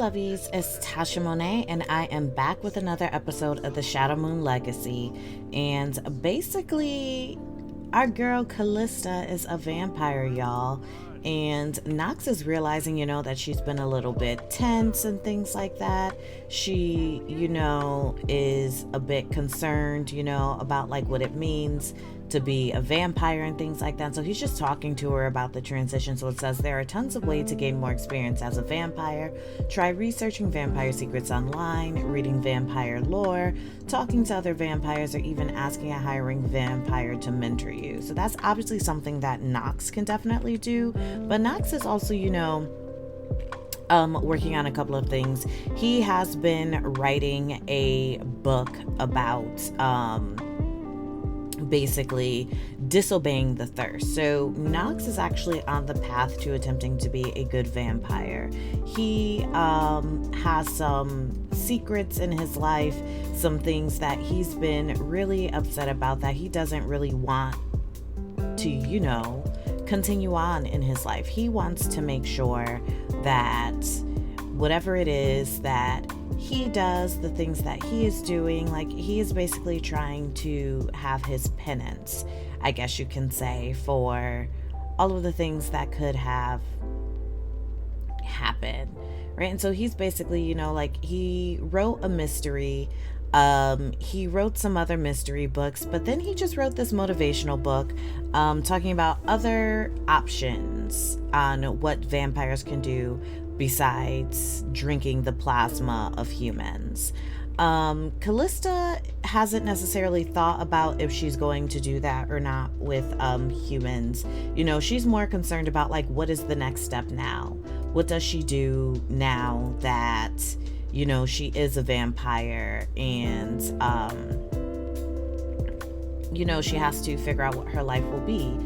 lovies, it's Tasha Monet, and I am back with another episode of the Shadow Moon Legacy. And basically, our girl Calista is a vampire, y'all. And Nox is realizing, that she's been a little bit tense and things like that. She, is a bit concerned, about like what it means to be a vampire and things like that. So he's just talking to her about the transition. So it says there are tons of ways to gain more experience as a vampire. Try researching vampire secrets online, reading vampire lore, talking to other vampires, or even asking a hiring vampire to mentor you. So that's obviously something that Nox can definitely do. But Nox is also, working on a couple of things. He has been writing a book about basically disobeying the thirst. So Nox is actually on the path to attempting to be a good vampire. He has some secrets in his life, some things that he's been really upset about that he doesn't really want to, continue on in his life. He wants to make sure that whatever it is that he does, the things that he is doing, like he is basically trying to have his penance, I guess you can say, for all of the things that could have happened, right? And so he's basically, he wrote a mystery. He wrote some other mystery books, but then he just wrote this motivational book talking about other options on what vampires can do besides drinking the plasma of humans. Calista hasn't necessarily thought about if she's going to do that or not with humans. She's more concerned about like, what is the next step now? What does she do now that she is a vampire, and she has to figure out what her life will be.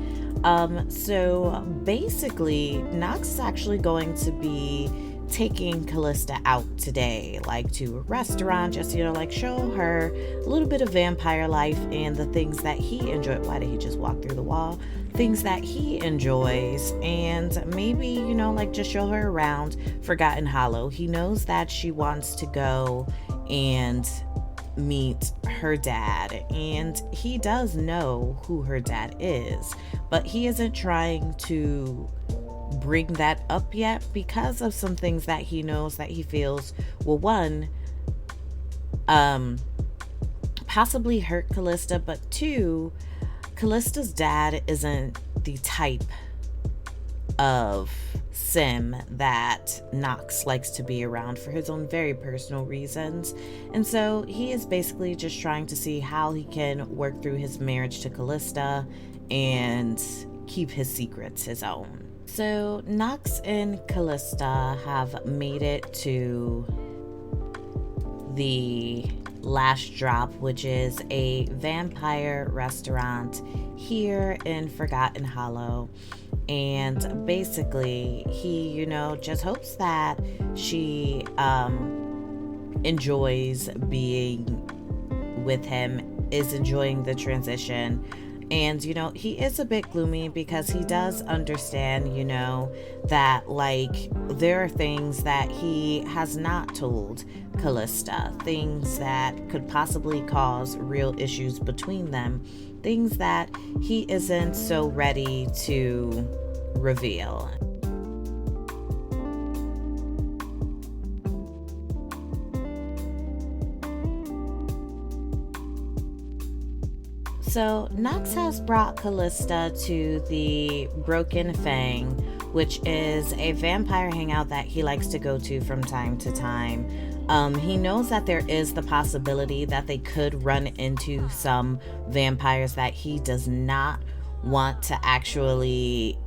So basically, Nox is actually going to be taking Calista out today, like to a restaurant, just, show her a little bit of vampire life and the things that he enjoys. Why did he just walk through the wall? Things that he enjoys, and maybe, just show her around Forgotten Hollow. He knows that she wants to go and meet her dad, and he does know who her dad is, but he isn't trying to bring that up yet because of some things that he knows that he feels will, one, possibly hurt Calista, but two, Callista's dad isn't the type of sim that Nox likes to be around for his own very personal reasons. And so he is basically just trying to see how he can work through his marriage to Calista and keep his secrets his own. So Nox and Calista have made it to the last drop, which is a vampire restaurant here in Forgotten Hollow. And basically he, just hopes that she enjoys being with him, is enjoying the transition. And, he is a bit gloomy because he does understand, that like there are things that he has not told Calista, things that could possibly cause real issues between them, things that he isn't so ready to reveal. So Nox has brought Calista to the Broken Fang, which is a vampire hangout that he likes to go to from time to time. He knows that there is the possibility that they could run into some vampires that he does not want to actually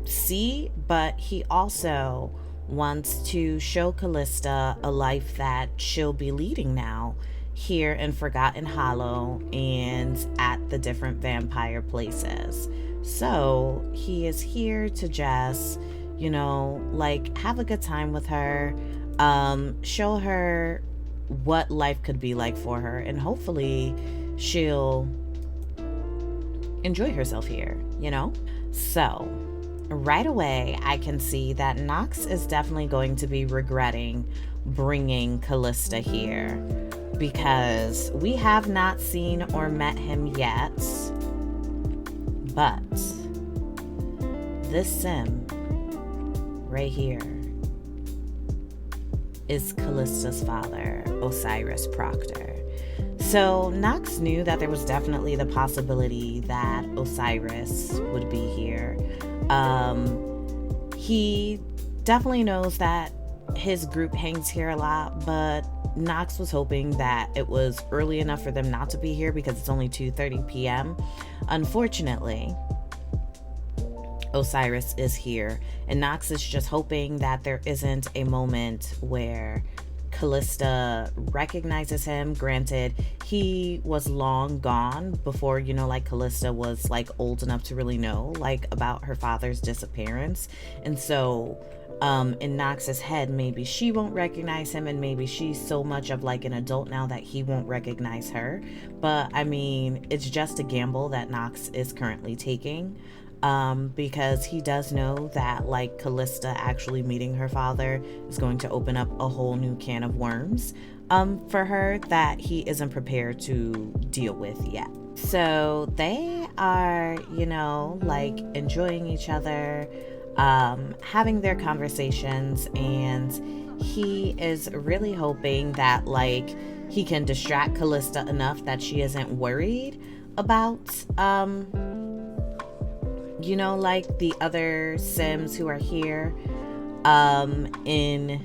see, but he also wants to show Calista a life that she'll be leading now here in Forgotten Hollow and at the different vampire places. So he is here to just, have a good time with her, show her what life could be like for her, and hopefully she'll enjoy herself here, So right away I can see that Nox is definitely going to be regretting bringing Calista here, because we have not seen or met him yet, but this sim right here is Calista's father, Osiris Proctor. So Nox knew that there was definitely the possibility that Osiris would be here. He definitely knows that his group hangs here a lot, but Nox was hoping that it was early enough for them not to be here because it's only 2:30 p.m. Unfortunately, Osiris is here, and Nox is just hoping that there isn't a moment where Calista recognizes him. Granted, he was long gone before, you know, like Calista was like old enough to really know like about her father's disappearance. And so in Nox's head, maybe she won't recognize him, and maybe she's so much of like an adult now that he won't recognize her. But I mean, it's just a gamble that Nox is currently taking, because he does know that like Calista actually meeting her father is going to open up a whole new can of worms for her that he isn't prepared to deal with yet. So they are, you know, like enjoying each other, having their conversations, and he is really hoping that like he can distract Calista enough that she isn't worried about you know, like the other Sims who are here in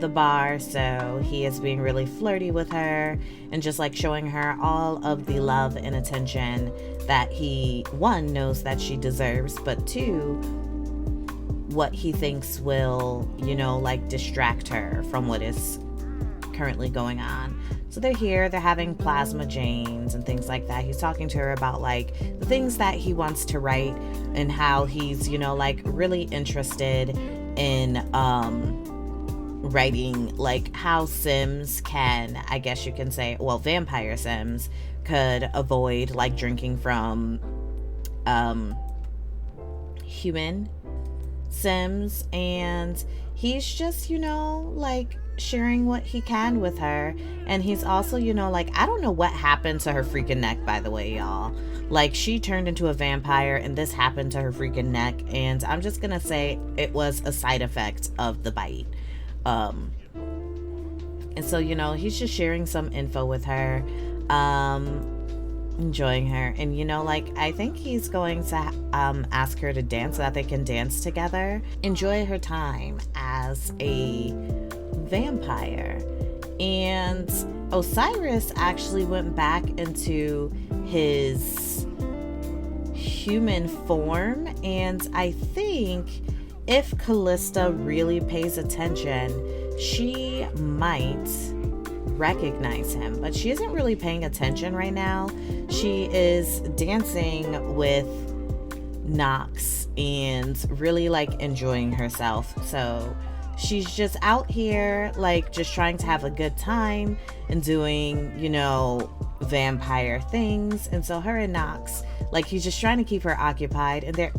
the bar. So he is being really flirty with her and just like showing her all of the love and attention that he, one, knows that she deserves, but two, what he thinks will, you know, like distract her from what is currently going on. So they're here, they're having plasma janes and things like that. He's talking to her about like the things that he wants to write and how he's, you know, like really interested in writing like how Sims can, I guess you can say, well, vampire Sims could avoid like drinking from human Sims. And he's just, you know, like sharing what he can with her. And he's also, you know, like, I don't know what happened to her freaking neck, by the way, y'all. Like, she turned into a vampire and this happened to her freaking neck, and I'm just gonna say it was a side effect of the bite. And so, you know, he's just sharing some info with her, enjoying her. And, you know, like, I think he's going to ask her to dance so that they can dance together, enjoy her time as a vampire. And Osiris actually went back into his human form, and I think if Calista really pays attention, she might recognize him, but she isn't really paying attention right now. She is dancing with Nox and really like enjoying herself. So she's just out here like just trying to have a good time and doing, you know, vampire things. And so her and Nox, like, he's just trying to keep her occupied, and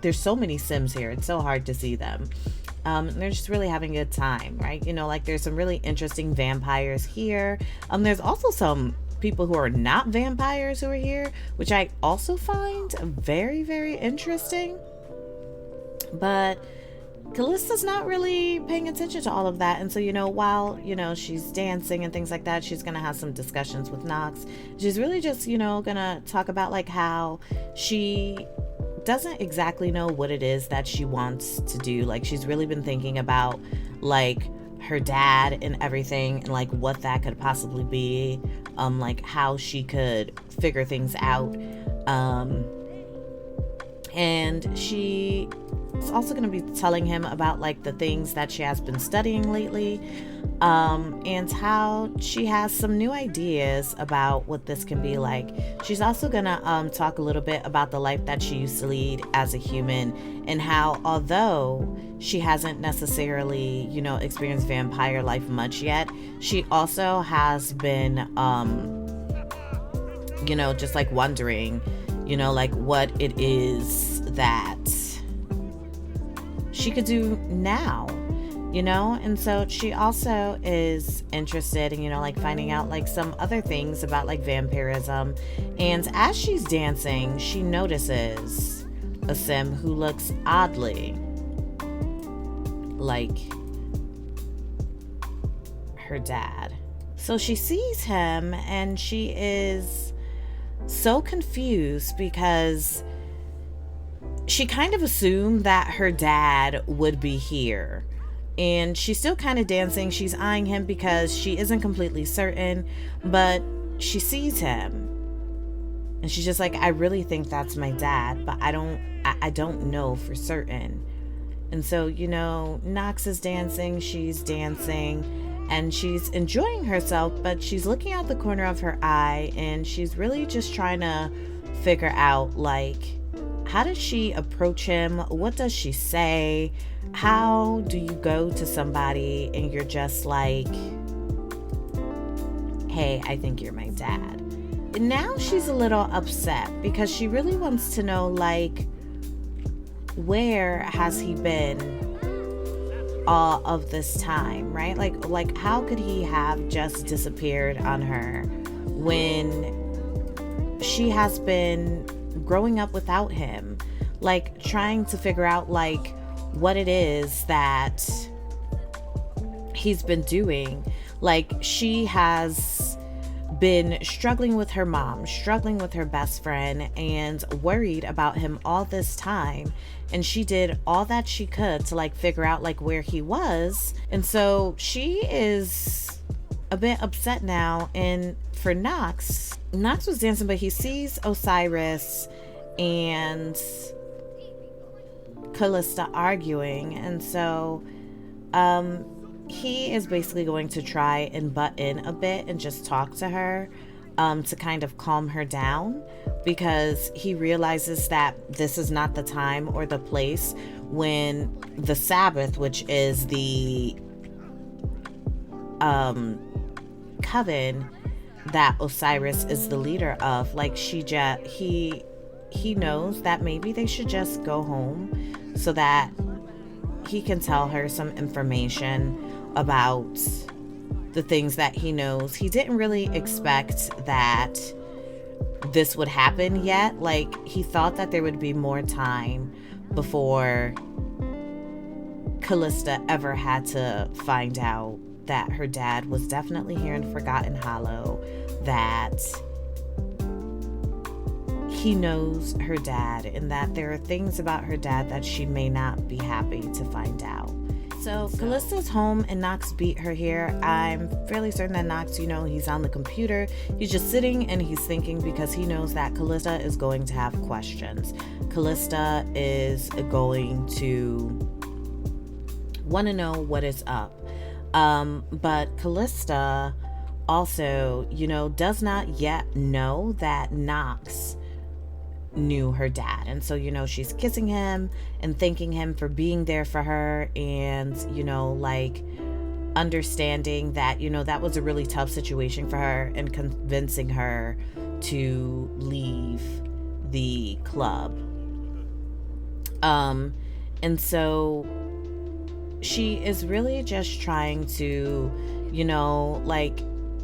there's so many Sims here, it's so hard to see them. They're just really having a good time, right? You know, like, there's some really interesting vampires here. There's also some people who are not vampires who are here, which I also find very, very interesting. But Calista's not really paying attention to all of that. And so, you know, while, you know, she's dancing and things like that, she's gonna have some discussions with Nox. She's really just, you know, gonna talk about like how she doesn't exactly know what it is that she wants to do. Like, she's really been thinking about like her dad and everything, and like what that could possibly be, like how she could figure things out. And she is also going to be telling him about like the things that she has been studying lately, and how she has some new ideas about what this can be like. She's also going to talk a little bit about the life that she used to lead as a human, and how although she hasn't necessarily, you know, experienced vampire life much yet, she also has been, you know, just like wondering, you know, like what it is that she could do now, you know? And so she also is interested in, you know, like finding out like some other things about like vampirism. And as she's dancing, she notices a sim who looks oddly like her dad. So she sees him and she is so confused because she kind of assumed that her dad would be here. And she's still kind of dancing. She's eyeing him because she isn't completely certain, but she sees him. And she's just like, I really think that's my dad, but I don't know for certain. And so, you know, Nox is dancing, she's dancing, and she's enjoying herself, but she's looking out the corner of her eye and she's really just trying to figure out, like, how does she approach him? What does she say? How do you go to somebody and you're just like, hey, I think you're my dad? And now she's a little upset because she really wants to know, like, where has he been all of this time, right? Like how could he have just disappeared on her when she has been growing up without him, like trying to figure out like what it is that he's been doing. Like she has been struggling with her mom, struggling with her best friend, and worried about him all this time. And she did all that she could to like figure out like where he was. And so she is a bit upset now. And for Nox was dancing, but he sees Osiris and Calista arguing. And so he is basically going to try and butt in a bit and just talk to her to kind of calm her down, because he realizes that this is not the time or the place when the Sabbath, which is the coven that Osiris is the leader of, like he knows that maybe they should just go home so that he can tell her some information about the things that he knows. He didn't really expect that this would happen yet. Like he thought that there would be more time before Calista ever had to find out that her dad was definitely here in Forgotten Hollow, that he knows her dad, and that there are things about her dad that she may not be happy to find out. So Calista's home and Nox beat her here. I'm fairly certain that Nox, you know, he's on the computer. He's just sitting and he's thinking because he knows that Calista is going to have questions. Calista is going to want to know what is up. But Calista also, you know, does not yet know that Nox knew her dad. And so, you know, she's kissing him and thanking him for being there for her, and, you know, like understanding that, you know, that was a really tough situation for her, and convincing her to leave the club. And so she is really just trying to, you know, like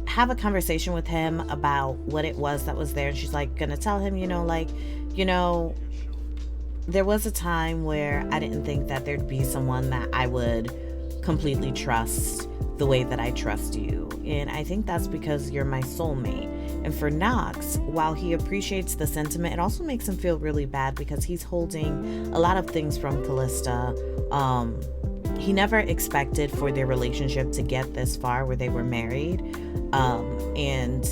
have a conversation with him about what it was that was there. And she's like gonna tell him, you know, like, you know, there was a time where I didn't think that there'd be someone that I would completely trust the way that I trust you. And I think that's because you're my soulmate. And for Nox, while he appreciates the sentiment, it also makes him feel really bad because he's holding a lot of things from Calista. He never expected for their relationship to get this far where they were married. And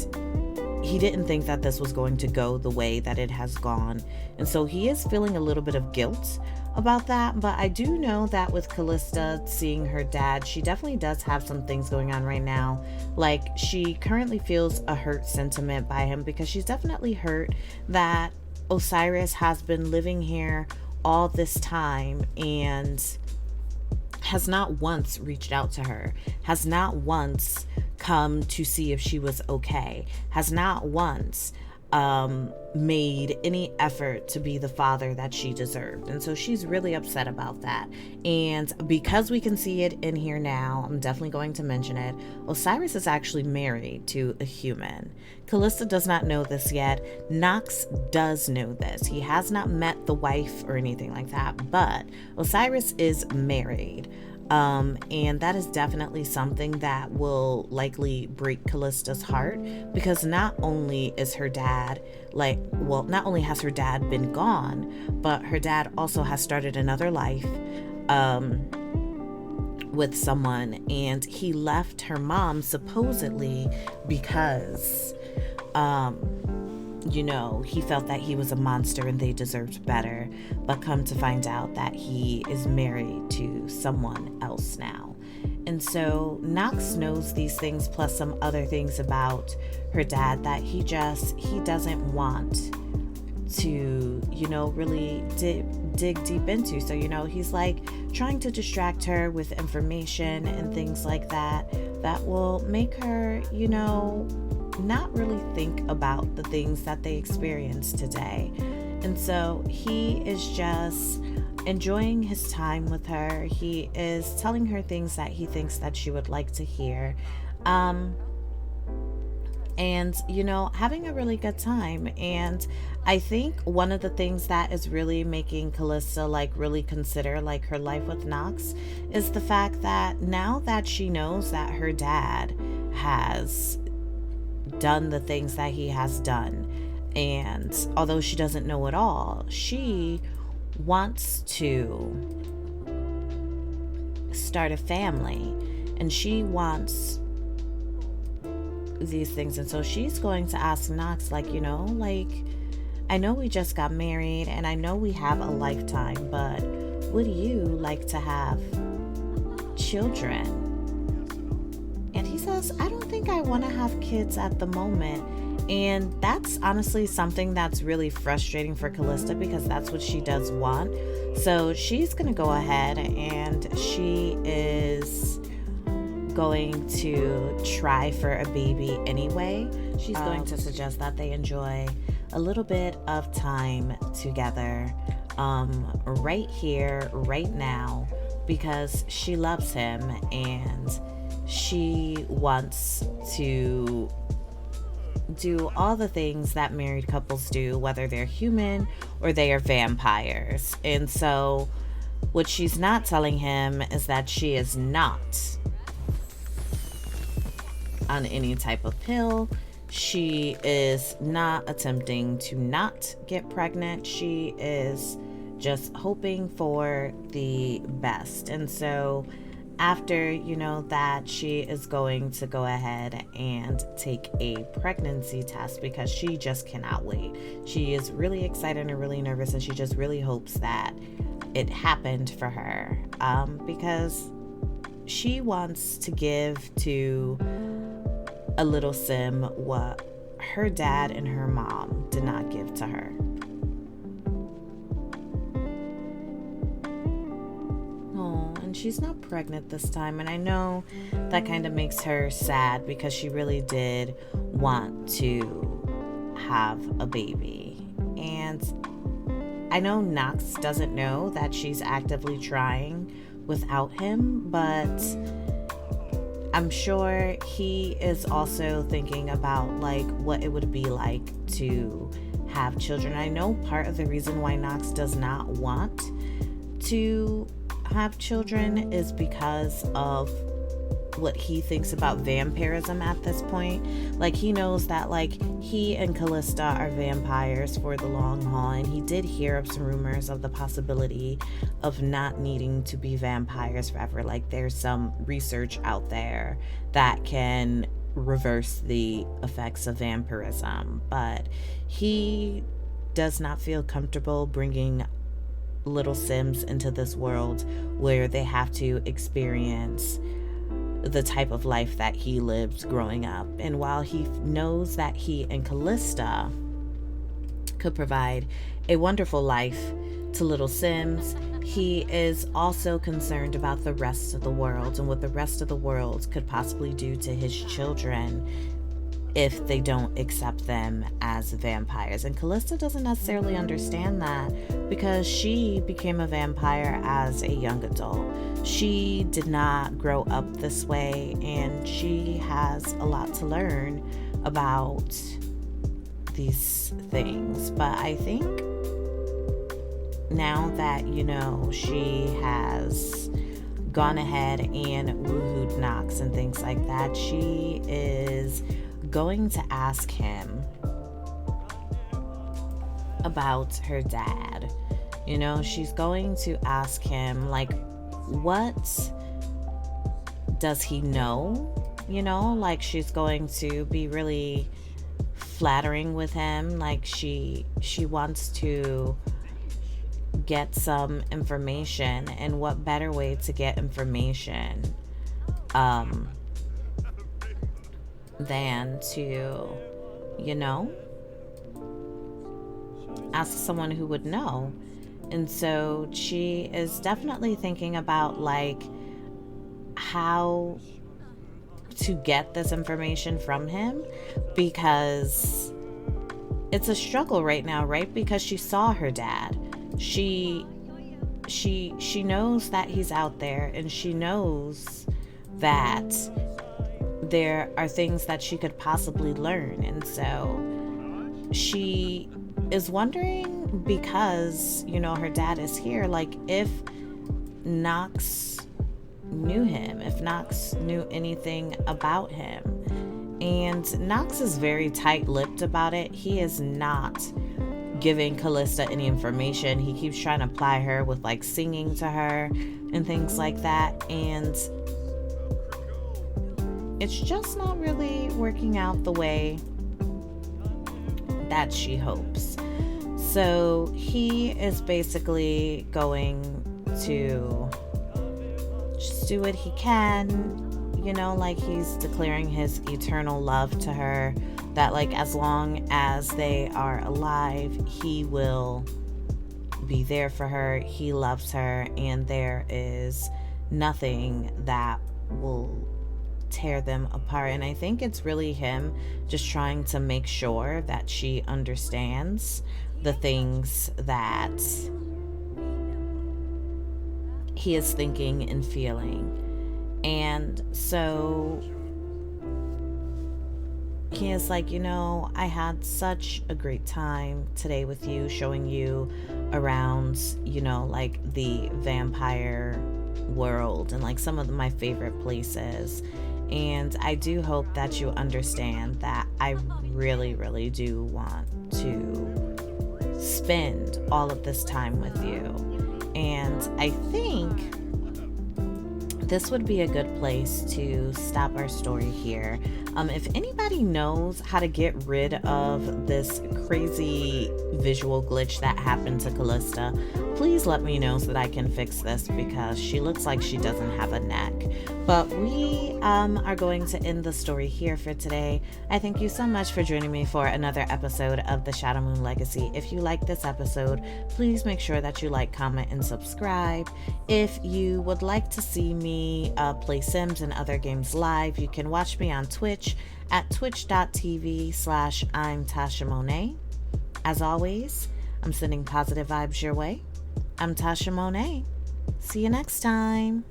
he didn't think that this was going to go the way that it has gone. And so he is feeling a little bit of guilt about that. But I do know that with Calista seeing her dad, she definitely does have some things going on right now. Like she currently feels a hurt sentiment by him, because she's definitely hurt that Osiris has been living here all this time and has not once reached out to her, has not once come to see if she was okay, has not once made any effort to be the father that she deserved. And so she's really upset about that. And because we can see it in here now, I'm definitely going to mention it. Osiris is actually married to a human. Calista does not know this yet. Nox does know this. He has not met the wife or anything like that, but Osiris is married. And that is definitely something that will likely break Callista's heart, because not only is her dad not only has her dad been gone, but her dad also has started another life with someone, and he left her mom supposedly because he felt that he was a monster and they deserved better, but come to find out that he is married to someone else now. And so Nox knows these things, plus some other things about her dad that he doesn't want to, really dig deep into. So, he's like trying to distract her with information and things like that will make her, not really think about the things that they experienced today. And so he is just enjoying his time with her. He is telling her things that he thinks that she would like to hear. And having a really good time. And I think one of the things that is really making Calista really consider her life with Nox is the fact that now that she knows that her dad has done the things that he has done, and although she doesn't know it all, she wants to start a family and she wants these things. And so she's going to ask Nox, I know we just got married and I know we have a lifetime, but would you like to have children? And he says, I don't think I want to have kids at the moment. And that's honestly something that's really frustrating for Calista, because that's what she does want. So she's going to go ahead and she is going to try for a baby anyway. She's going to suggest that they enjoy a little bit of time together right here, right now, because she loves him and she wants to do all the things that married couples do, whether they're human or they are vampires. And so what she's not telling him is that she is not on any type of pill. She is not attempting to not get pregnant. She is just hoping for the best. And so after, that, she is going to go ahead and take a pregnancy test because she just cannot wait. She is really excited and really nervous, and she just really hopes that it happened for her, because she wants to give to a little Sim what her dad and her mom did not give to her. She's not pregnant this time, and I know that kind of makes her sad because she really did want to have a baby. And I know Nox doesn't know that she's actively trying without him, but I'm sure he is also thinking about what it would be like to have children. I know part of the reason why Nox does not want to have children is because of what he thinks about vampirism at this point. He knows that he and Calista are vampires for the long haul, and he did hear of some rumors of the possibility of not needing to be vampires forever. There's some research out there that can reverse the effects of vampirism, but he does not feel comfortable bringing little Sims into this world where they have to experience the type of life that he lived growing up. And while he knows that he and Calista could provide a wonderful life to little Sims, he is also concerned about the rest of the world and what the rest of the world could possibly do to his children if they don't accept them as vampires. And Calista doesn't necessarily understand that because she became a vampire as a young adult. She did not grow up this way, and she has a lot to learn about these things. But I think now that, you know, she has gone ahead and woohooed Knox and things like that, she is going to ask him about her dad. You know, she's going to ask him, like, what does he know? You know, like, she's going to be really flattering with him. Like, she wants to get some information, and what better way to get information than to, you know, ask someone who would know. And so she is definitely thinking about, like, how to get this information from him, because it's a struggle right now, right? Because she saw her dad. She knows that he's out there, and she knows that there are things that she could possibly learn. And so she is wondering, because, you know, her dad is here, like, if Knox knew him, if Knox knew anything about him. And Knox is very tight-lipped about it. He is not giving Calista any information. He keeps trying to ply her with, like, singing to her and things like that, and it's just not really working out the way that she hopes. So he is basically going to just do what he can, you know, like, he's declaring his eternal love to her, that, like, as long as they are alive, he will be there for her. He loves her, and there is nothing that will tear them apart. And I think it's really him just trying to make sure that she understands the things that he is thinking and feeling. And so he is like, you know, I had such a great time today with you, showing you around, you know, like, the vampire world and, like, some of my favorite places. And I do hope that you understand that I really, really do want to spend all of this time with you. And I think this would be a good place to stop our story here. If anybody knows how to get rid of this crazy visual glitch that happened to Calista, please let me know so that I can fix this, because she looks like she doesn't have a neck. But we are going to end the story here for today. I thank you so much for joining me for another episode of the Shadow Moon Legacy. If you like this episode, please make sure that you like, comment, and subscribe. If you would like to see me play Sims and other games live, you can watch me on Twitch at twitch.tv/I'm Tasha Monet. As always, I'm sending positive vibes your way. I'm Tasha Monet. See you next time.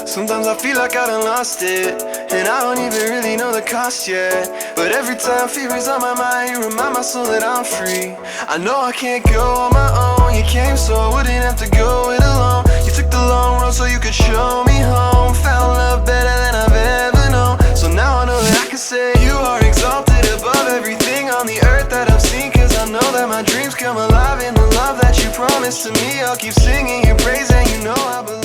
Sometimes I feel like I done lost it, and I don't even really know the cost yet. But every time fear is on my mind, you remind my soul that I'm free. I know I can't go on my own. You came so I wouldn't have to go it alone. You took the long road so you could show me home. Found love better than I've ever known. So now I know that I can say you are exalted above everything on the earth that I've seen. Cause I know that my dreams come alive in the love that you promised to me. I'll keep singing your praise, and you know I believe.